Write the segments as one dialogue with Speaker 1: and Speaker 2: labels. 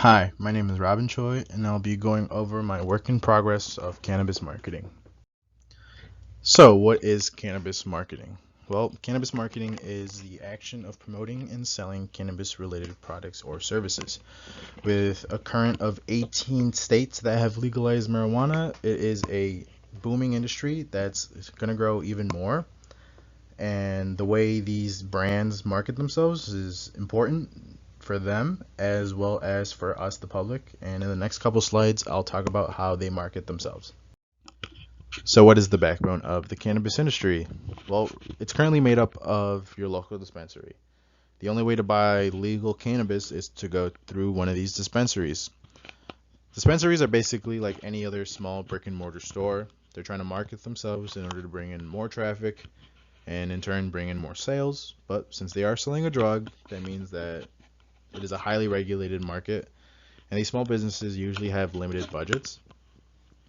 Speaker 1: Hi, my name is Robin Choi, and I'll be going over my work in progress of cannabis marketing. So, what is cannabis marketing? Well, cannabis marketing is the action of promoting and selling cannabis related products or services. With a current of 18 states that have legalized marijuana, it is a booming industry that's going to grow even more. And the way these brands market themselves is important for them as well as for us, the public. And in the next couple slides, I'll talk about how they market themselves. So, what is the backbone of the cannabis industry? Well, it's currently made up of your local dispensary. The only way to buy legal cannabis is to go through one of these dispensaries. Dispensaries are basically like any other small brick and mortar store. They're trying to market themselves in order to bring in more traffic and in turn bring in more sales. But since they are selling a drug, that means that it is a highly regulated market, and these small businesses usually have limited budgets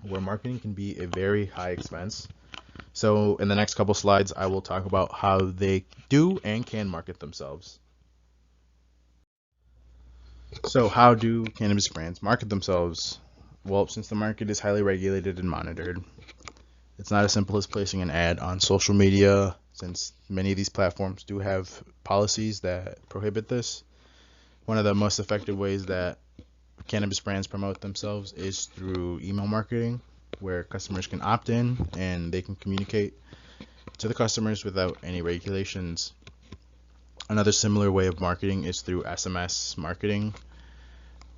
Speaker 1: where marketing can be a very high expense. So, in the next couple slides, I will talk about how they do and can market themselves. So, how do cannabis brands market themselves? Well, since the market is highly regulated and monitored, it's not as simple as placing an ad on social media, since many of these platforms do have policies that prohibit this. One of the most effective ways that cannabis brands promote themselves is through email marketing, where customers can opt in and they can communicate to the customers without any regulations. Another similar way of marketing is through SMS marketing,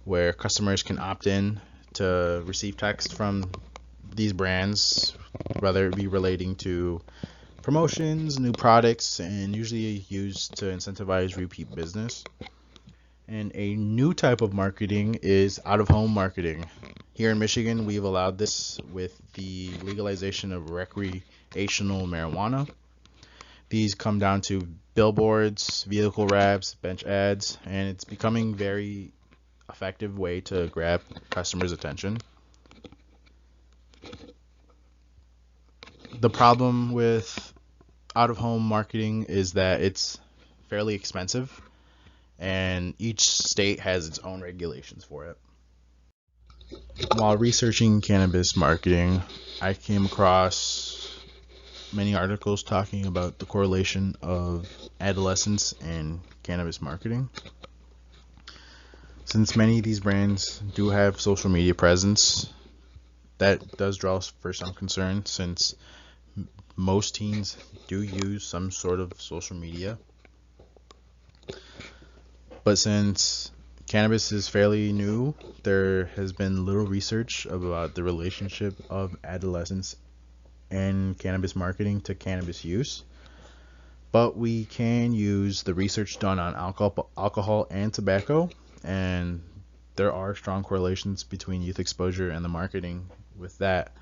Speaker 1: where customers can opt in to receive text from these brands, whether it be relating to promotions, new products, and usually used to incentivize repeat business. And a new type of marketing is out of home marketing. Here in Michigan, we've allowed this with the legalization of recreational marijuana. These come down to billboards, vehicle wraps, bench ads, and it's becoming very effective way to grab customers' attention. The problem with out of home marketing is that it's fairly expensive and each state has its own regulations for it. While researching cannabis marketing, I came across many articles talking about the correlation of adolescents and cannabis marketing. Since many of these brands do have social media presence, that does draw for some concern since most teens do use some sort of social media. But since cannabis is fairly new, there has been little research about the relationship of adolescents and cannabis marketing to cannabis use. But we can use the research done on alcohol and tobacco, and there are strong correlations between youth exposure and the marketing with that.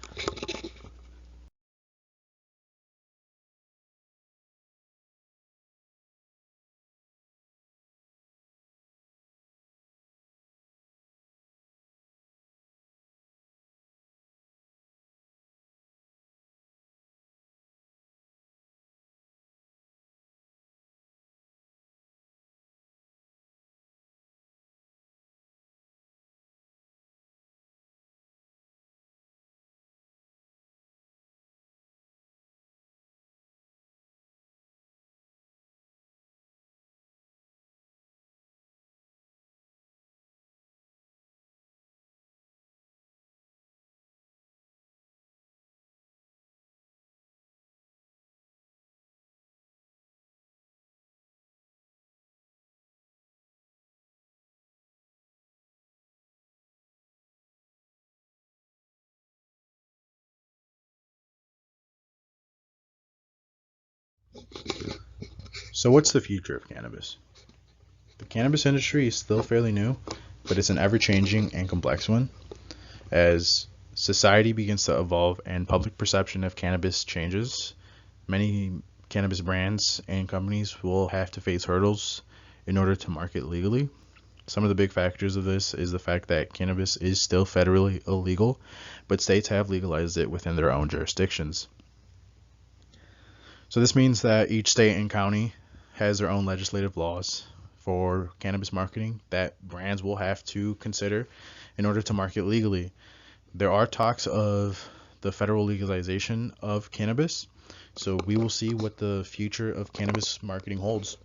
Speaker 1: So, what's the future of cannabis? The cannabis industry is still fairly new, but it's an ever changing and complex one. As society begins to evolve and public perception of cannabis changes, many cannabis brands and companies will have to face hurdles in order to market legally. Some of the big factors of this is the fact that cannabis is still federally illegal, but states have legalized it within their own jurisdictions. So this means that each state and county has their own legislative laws for cannabis marketing that brands will have to consider in order to market legally. There are talks of the federal legalization of cannabis, so we will see what the future of cannabis marketing holds.